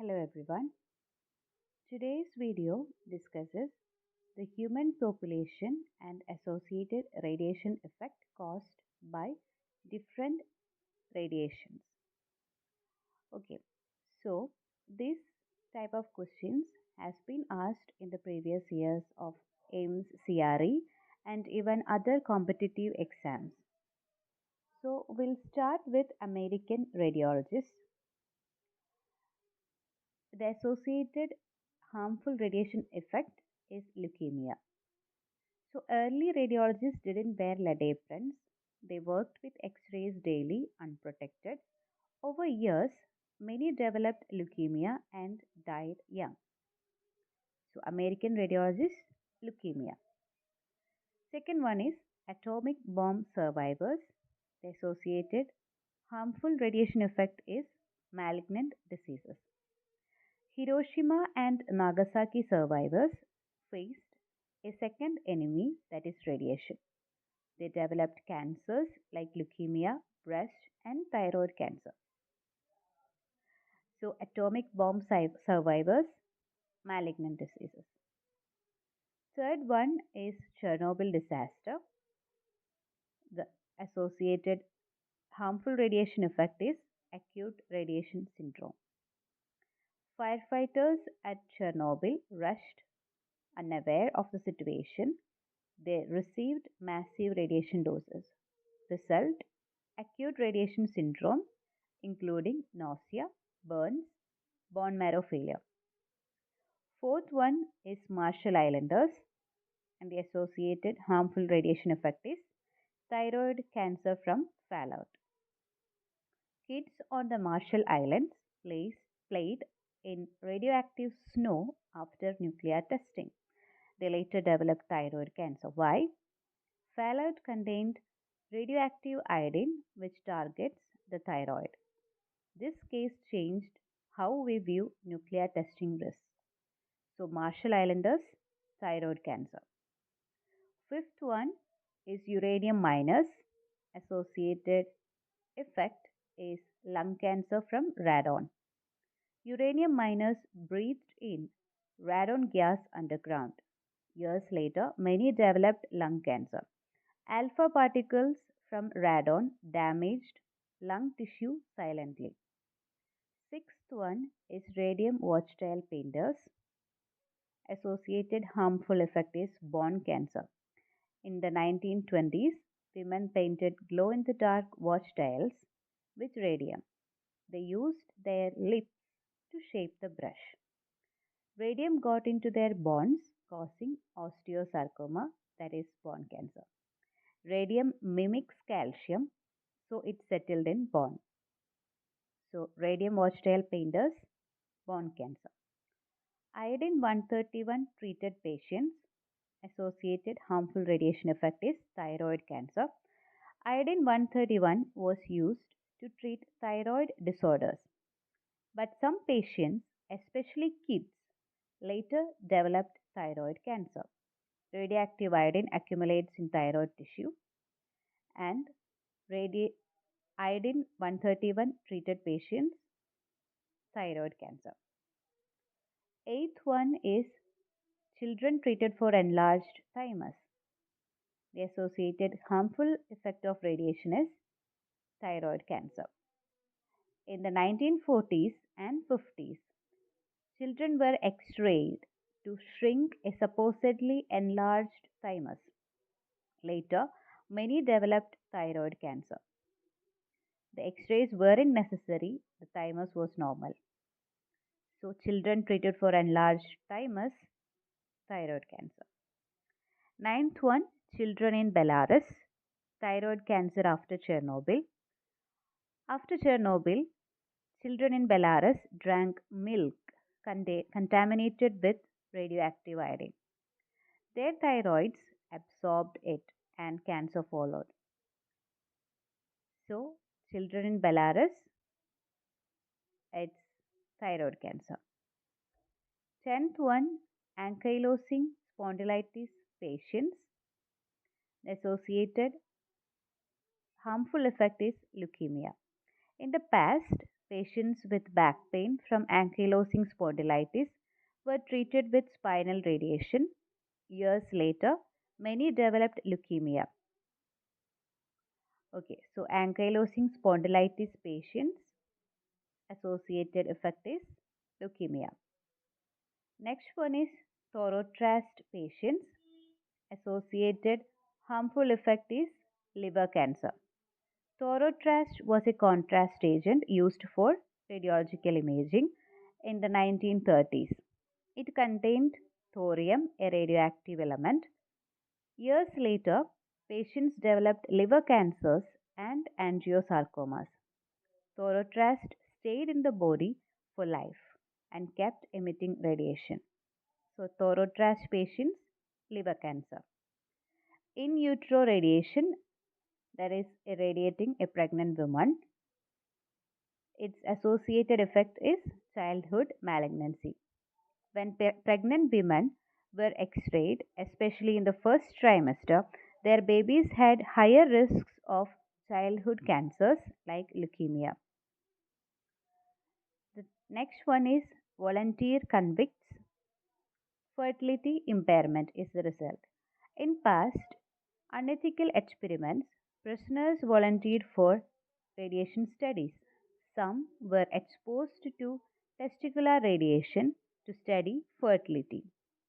Hello everyone. Today's video discusses the human population and associated radiation effect caused by different radiations. Okay, so this type of questions has been asked in the previous years of AIIMS CRE and even other competitive exams. So we'll start with American radiologists. The associated harmful radiation effect is leukemia. So early radiologists didn't wear lead aprons. They worked with X-rays daily, unprotected. Over years, many developed leukemia and died young. So American radiologists, leukemia. Second one is atomic bomb survivors. The associated harmful radiation effect is malignant diseases. Hiroshima and Nagasaki survivors faced a second enemy, that is radiation. They developed cancers like leukemia, breast, and thyroid cancer. So, atomic bomb survivors, malignant diseases. Third one is Chernobyl disaster. The associated harmful radiation effect is acute radiation syndrome. Firefighters at Chernobyl rushed unaware of the situation. They received massive radiation doses. Result: acute radiation syndrome, including nausea, burns, bone marrow failure. Fourth one is Marshall Islanders, and the associated harmful radiation effect is thyroid cancer from fallout. Kids on the Marshall Islands played in radioactive snow after nuclear testing. They later developed thyroid cancer. Why? Fallout contained radioactive iodine, which targets the thyroid. This case changed how we view nuclear testing risks. So, Marshall Islanders, thyroid cancer. Fifth one is uranium miners. Associated effect is lung cancer from radon. Uranium miners breathed in radon gas underground. Years later, many developed lung cancer. Alpha particles from radon damaged lung tissue silently. Sixth one is radium watchtail painters. Associated harmful effect is bone cancer. In the 1920s, women painted glow-in-the-dark watchtails with radium. They used their lips to shape the brush. Radium got into their bones, causing osteosarcoma, that is bone cancer. Radium mimics calcium, so it settled in bone. So, radium watchtail painters, bone cancer. Iodine 131 treated patients. Associated harmful radiation effect is thyroid cancer. Iodine 131 was used to treat thyroid disorders. But some patients, especially kids, later developed thyroid cancer. Radioactive iodine accumulates in thyroid tissue, and iodine 131 treated patients, thyroid cancer. Eighth one is children treated for enlarged thymus. The associated harmful effect of radiation is thyroid cancer. In the 1940s and 50s, children were x-rayed to shrink a supposedly enlarged thymus. Later, many developed thyroid cancer. The x-rays weren't necessary, the thymus was normal. So, children treated for enlarged thymus, thyroid cancer. Ninth one, children in Belarus, thyroid cancer after Chernobyl. After Chernobyl, children in Belarus drank milk contaminated with radioactive iodine. Their thyroids absorbed it and cancer followed. So, children in Belarus, it's thyroid cancer. 10th one, ankylosing spondylitis patients. Associated harmful effect is leukemia. In the past, Patients with back pain from ankylosing spondylitis were treated with spinal radiation. Years later, many developed leukemia. Okay, so ankylosing spondylitis patients associated effect is leukemia. Next one is thorotrast patients associated harmful effect is liver cancer. Thorotrast was a contrast agent used for radiological imaging in the 1930s. It contained thorium, a radioactive element. Years later, patients developed liver cancers and angiosarcomas. Thorotrast stayed in the body for life and kept emitting radiation. So, thorotrast patients, liver cancer. In utero radiation, that is irradiating a pregnant woman. Its associated effect is childhood malignancy. When pregnant women were x-rayed, especially in the first trimester, their babies had higher risks of childhood cancers like leukemia. The next one is volunteer convicts. Fertility impairment is the result. In past unethical experiments, prisoners volunteered for radiation studies. Some were exposed to testicular radiation to study fertility.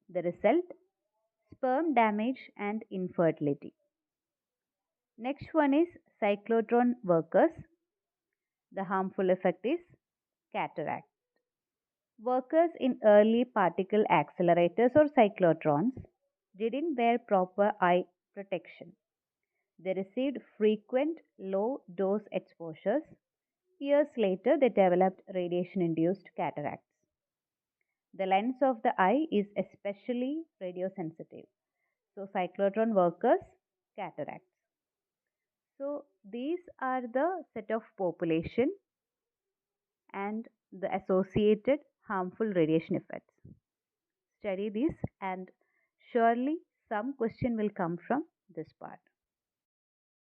The result, sperm damage and infertility. Next one is cyclotron workers. The harmful effect is cataract. Workers in early particle accelerators or cyclotrons didn't wear proper eye protection. They received frequent low dose exposures. Years later, they developed radiation induced cataracts. The lens of the eye is especially radiosensitive. So, cyclotron workers, cataracts. So, these are the set of population and the associated harmful radiation effects. Study this and surely some question will come from this part.